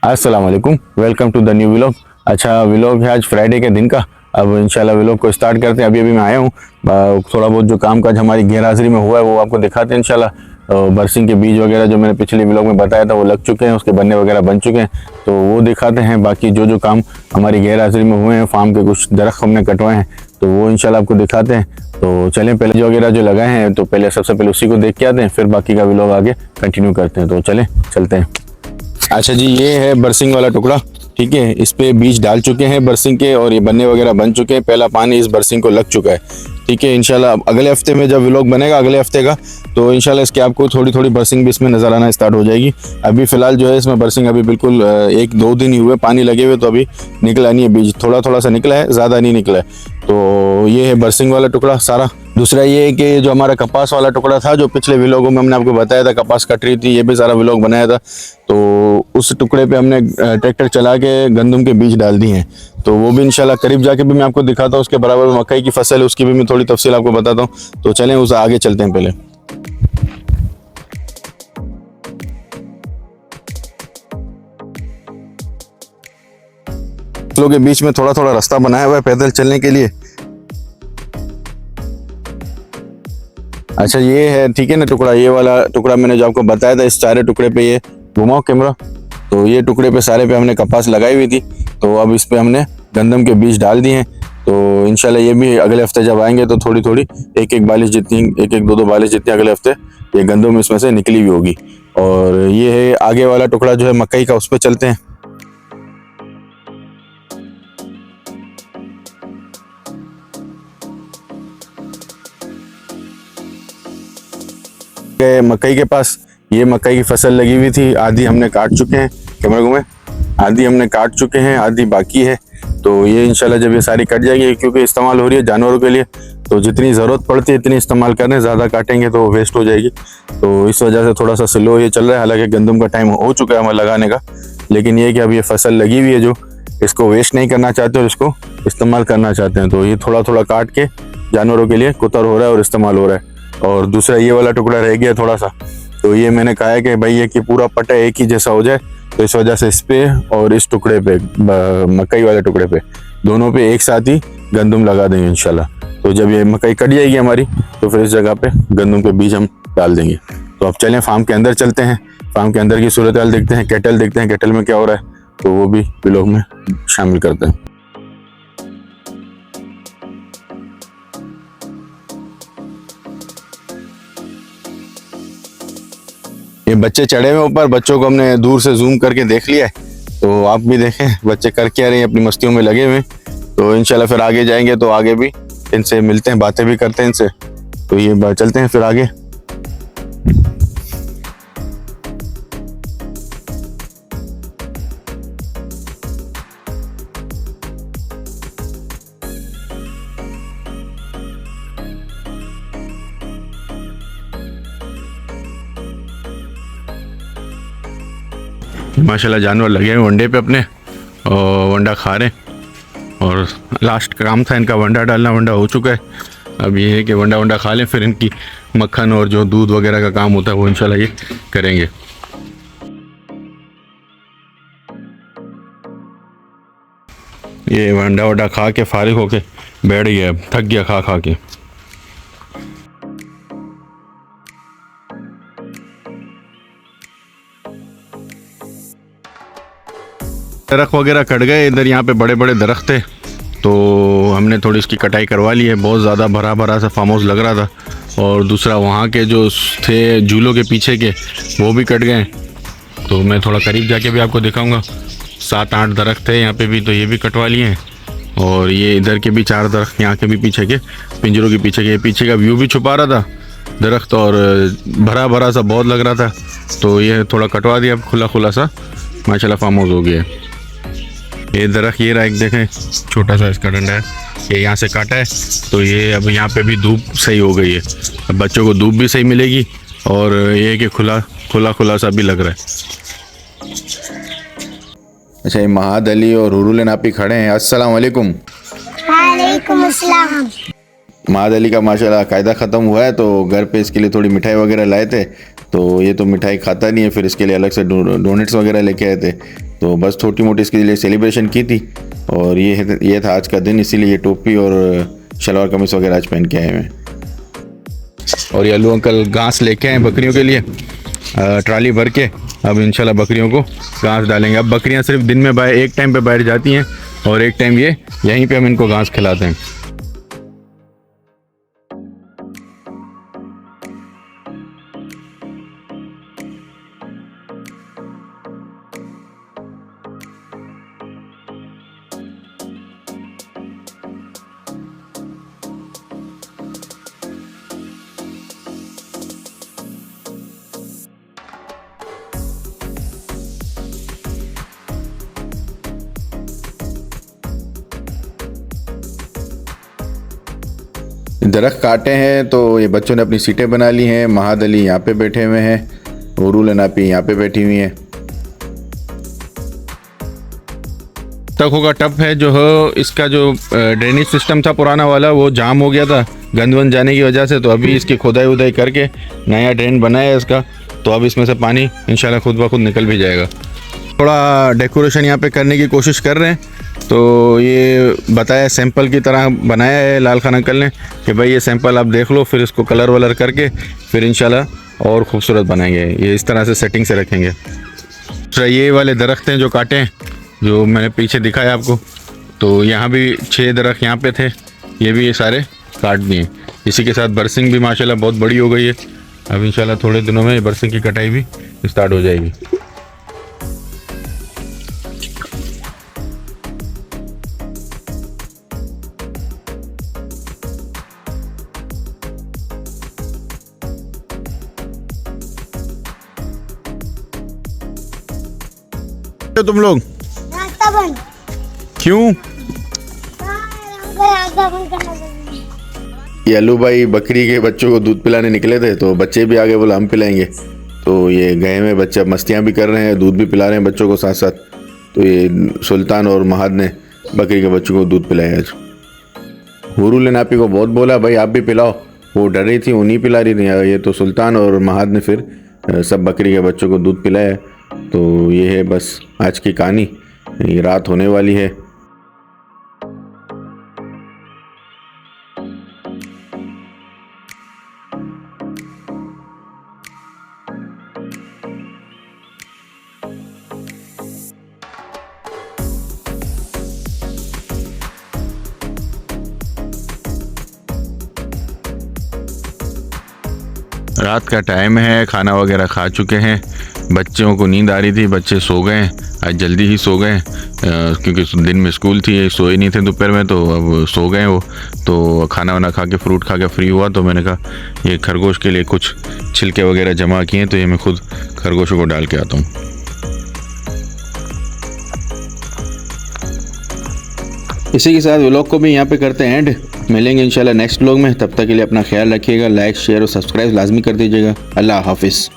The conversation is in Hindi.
अस्सलाम वालेकुम, welcome to the new vlog. अच्छा, व्लॉग है आज फ्राइडे के दिन का। अब इंशाल्लाह व्लॉग को स्टार्ट करते हैं। अभी अभी मैं आया हूँ, थोड़ा बहुत जो काम काज हमारी गैर हाजिरी में हुआ है वो आपको दिखाते हैं इंशाल्लाह। बरसिंग के बीज वगैरह जो मैंने पिछले व्लॉग में बताया था वो लग चुके हैं, उसके बन्ने वगैरह बन चुके हैं, तो वो दिखाते हैं। बाकी जो जो काम हमारी गैर हाजिरी में हुए हैं, फार्म के कुछ दरख्त हमने कटवाए हैं, तो वो इंशाल्लाह आपको दिखाते हैं। तो चलें, पहले जो वगैरह जो लगाए हैं तो पहले सबसे पहले उसी को देख के आते हैं, फिर बाकी का व्लॉग आगे कंटिन्यू करते हैं। तो चलें चलते हैं। अच्छा जी, ये है बरसिंग वाला टुकड़ा, ठीक है। इस पे बीज डाल चुके हैं बरसिंग के और ये बन्ने वगैरह बन चुके हैं। पहला पानी इस बरसिंग को लग चुका है, ठीक है। इंशाल्लाह अगले हफ्ते में जब व्लॉग बनेगा अगले हफ्ते का, तो इंशाल्लाह इसके आपको थोड़ी थोड़ी बरसिंग भी इसमें नज़र आना स्टार्ट हो जाएगी। अभी फिलहाल जो है इसमें बरसिंग अभी बिल्कुल 1-2 दिन ही हुए पानी लगे हुए, तो अभी निकला नहीं है बीज, थोड़ा थोड़ा सा निकला है, ज़्यादा नहीं निकला है। तो ये है बरसिंग वाला टुकड़ा सारा। दूसरा ये है कि जो हमारा कपास वाला टुकड़ा था, जो पिछले व्लॉगों में हमने आपको बताया था, कपास कट रही थी, ये भी सारा व्लॉग बनाया था, तो उस टुकड़े पे हमने ट्रैक्टर चला के गंदम के बीज डाल दिए हैं। तो वो भी इंशाल्लाह करीब जाके भी मैं आपको दिखाता हूँ। उसके बराबर मकई की फसल है, उसकी भी मैं थोड़ी तफसील आपको बताता हूँ। तो चलें उस आगे चलते हैं। पहले फसलों के बीच में थोड़ा थोड़ा रास्ता बनाया हुआ है पैदल चलने के लिए। अच्छा, ये है, ठीक है ना टुकड़ा, ये वाला टुकड़ा मैंने जो आपको बताया था, इस सारे टुकड़े पे ये घुमाओ कैमरा, तो ये टुकड़े पे सारे पे हमने कपास लगाई हुई थी, तो अब इस पे हमने गंदम के बीज डाल दिए हैं। तो इंशाल्लाह ये भी अगले हफ्ते जब आएंगे तो थोड़ी थोड़ी एक बालिश जितनी, एक दो बालिश जितनी अगले हफ्ते ये गंदम इसमें से निकली हुई होगी। और ये है आगे वाला टुकड़ा जो है मकई का, उस पर चलते हैं। मकई के पास ये मकई की फसल लगी हुई थी, आधी हमने काट चुके हैं, कैमरा घूमे, आधी हमने काट चुके हैं, आधी बाकी है। तो ये इंशाल्लाह जब ये सारी कट जाएगी, क्योंकि इस्तेमाल हो रही है जानवरों के लिए, तो जितनी ज़रूरत पड़ती है इतनी इस्तेमाल करने, ज़्यादा काटेंगे तो वेस्ट हो जाएगी। तो इस वजह से थोड़ा सा स्लो ये चल रहा है। हालांकि गंदम का टाइम हो चुका है हमें लगाने का, लेकिन ये कि अब ये फसल लगी हुई है, जो इसको वेस्ट नहीं करना चाहते और इसको इस्तेमाल करना चाहते हैं, तो ये थोड़ा थोड़ा काट के जानवरों के लिए कुतर हो रहा है और इस्तेमाल हो रहा है। और दूसरा ये वाला टुकड़ा रह गया थोड़ा सा, तो ये मैंने कहा है कि भाई ये कि पूरा पट्टा एक ही जैसा हो जाए, तो इस वजह से इस पे और इस टुकड़े पे, मकई वाले टुकड़े पे, दोनों पे एक साथ ही गंदम लगा देंगे इंशाल्लाह। तो जब ये मकई कट जाएगी हमारी, तो फिर इस जगह पे गंदम के बीज हम डाल देंगे। तो अब चलें फार्म के अंदर चलते हैं, फार्म के अंदर की सूरत हाल देखते हैं, कैटल देखते हैं, कैटल में क्या हो रहा है, तो वो भी व्लॉग में शामिल करते हैं। ये बच्चे चढ़े हुए ऊपर, बच्चों को हमने दूर से जूम करके देख लिया है, तो आप भी देखें बच्चे कर क्या रहे हैं, अपनी मस्तियों में लगे हुए। तो इंशाल्लाह फिर आगे जाएंगे तो आगे भी इनसे मिलते हैं, बातें भी करते हैं इनसे। तो ये चलते हैं फिर आगे। माशाल्लाह जानवर लगे हैं वंडे पे अपने, और वंडा खा रहे हैं। और लास्ट काम था इनका वंडा डालना, वंडा हो चुका है। अब ये है कि वंडा खा लें, फिर इनकी मक्खन और जो दूध वगैरह का काम होता है वो इंशाल्लाह ये करेंगे। ये वंडा खा के फारिग होके बैठ गया, थक गया खा खा के। दरख्त वगैरह कट गए इधर, यहाँ पे बड़े बड़े दरख्त थे, तो हमने थोड़ी इसकी कटाई करवा ली है। बहुत ज़्यादा भरा भरा सा फार्म हाउस लग रहा था। और दूसरा वहाँ के जो थे झूलों के पीछे के, वो भी कट गए। तो मैं थोड़ा करीब जाके भी आपको दिखाऊंगा। 7-8 दरख्त थे यहाँ पे भी, तो ये भी कटवा लिए हैं। और ये इधर के भी 4 दरख्त, यहाँ के भी पीछे के पिंजरों के पीछे का व्यू भी छुपा रहा था दरख्त, और भरा भरा सा बहुत लग रहा था। तो ये थोड़ा कटवा दिया, खुला खुला सा माशाल्लाह फार्म हाउस हो गया है। ये दरख्त ये रहा, एक देखें छोटा सा इसका डंडा है, ये यहाँ से काटा है, तो ये अब यहाँ पे भी धूप सही हो गई है। अब बच्चों को धूप भी सही मिलेगी, और ये कि खुला सा भी लग रहा है। अच्छा, ये महाद अली और हुरुल नापी खड़े हैं। अस्सलाम वालेकुम। वालेकुम अस्सलाम। महाद अली का माशाल्लाह कायदा ख़त्म हुआ है, तो घर पे इसके लिए थोड़ी मिठाई वगैरह लाए थे, तो ये तो मिठाई खाता नहीं है, फिर इसके लिए अलग से डोनेट्स वगैरह लेके आए थे। तो बस छोटी मोटी इसके लिए सेलिब्रेशन की थी, और ये था आज का दिन, इसीलिए ये टोपी और शलवार कमीज वगैरह आज पहन के आए हैं। और ये अल्लू अंकल घास लेके आए बकरियों के लिए ट्राली भर के। अब इंशाल्लाह बकरियों को घास डालेंगे। अब बकरियां सिर्फ दिन में एक टाइम पे बैठ जाती हैं और एक टाइम ये यहीं पे हम इनको घास खिलाते हैं। दरख्त काटे हैं तो ये बच्चों ने अपनी सीटें बना ली हैं। महाद अली यहाँ पे बैठे हुए हैं, उरुल नापी यहाँ पे बैठी हुई हैं। तखों का टप है जो हो, इसका जो ड्रेनेज सिस्टम था पुराना वाला वो जाम हो गया था गंद वंद जाने की वजह से। तो अभी इसकी खुदाई उदाई करके नया ड्रेन बनाया है इसका, तो अब इसमें से पानी इंशाल्लाह खुद ब खुद निकल भी जाएगा। थोड़ा डेकोरेशन यहाँ पे करने की कोशिश कर रहे हैं, तो ये बताया सैंपल की तरह बनाया है लाल खान अंकल ने कि भाई ये सैंपल आप देख लो, फिर इसको कलर वलर करके फिर इंशाल्लाह और ख़ूबसूरत बनाएंगे। ये इस तरह से सेटिंग से रखेंगे। तो ये वाले दरख्त हैं जो काटे हैं, जो मैंने पीछे दिखाया आपको, तो यहाँ भी 6 दरख्त यहाँ पे थे, ये भी ये सारे काट दिए। इसी के साथ बरसिंग भी माशाल्लाह बहुत बड़ी हो गई है। अब इंशाल्लाह थोड़े दिनों में बरसिंग की कटाई भी स्टार्ट हो जाएगी। तुम लोग रास्ता बंद क्यों? रास्ता बंद करना जरूरी है। ये अल्लू भाई बकरी के बच्चों को दूध पिलाने निकले थे, तो बच्चे भी आगे बोला हम पिलाएंगे। तो ये गए में बच्चे मस्तियाँ भी कर रहे हैं, दूध भी पिला रहे हैं बच्चों को साथ साथ। तो ये सुल्तान और महाद ने बकरी के बच्चों को दूध पिलाया आज। हुरुल नापी को बहुत बोला भाई आप भी पिलाओ, वो डर रही थी, वो नहीं पिला रही थी। ये तो सुल्तान और महाद ने फिर सब बकरी के बच्चों को दूध पिलाया। तो ये है बस आज की कहानी। ये रात होने वाली है। रात का टाइम है, खाना वगैरह खा चुके हैं। बच्चों को नींद आ रही थी, बच्चे सो गए। आज जल्दी ही सो गए क्योंकि दिन में स्कूल थी, सोए नहीं थे दोपहर में, तो अब सो गए वो। तो खाना वाना खा के फ्रूट खा के फ्री हुआ, तो मैंने कहा ये खरगोश के लिए कुछ छिलके वगैरह जमा किए, तो ये मैं खुद खरगोशों को डाल के आता हूँ। इसी के साथ व्लॉग को भी यहाँ पे करते हैं एंड। मिलेंगे इंशाल्लाह नेक्स्ट व्लॉग में, तब तक के लिए अपना ख्याल रखिएगा। लाइक शेयर और सब्सक्राइब लाजमी कर दीजिएगा। अल्लाह हाफिज़।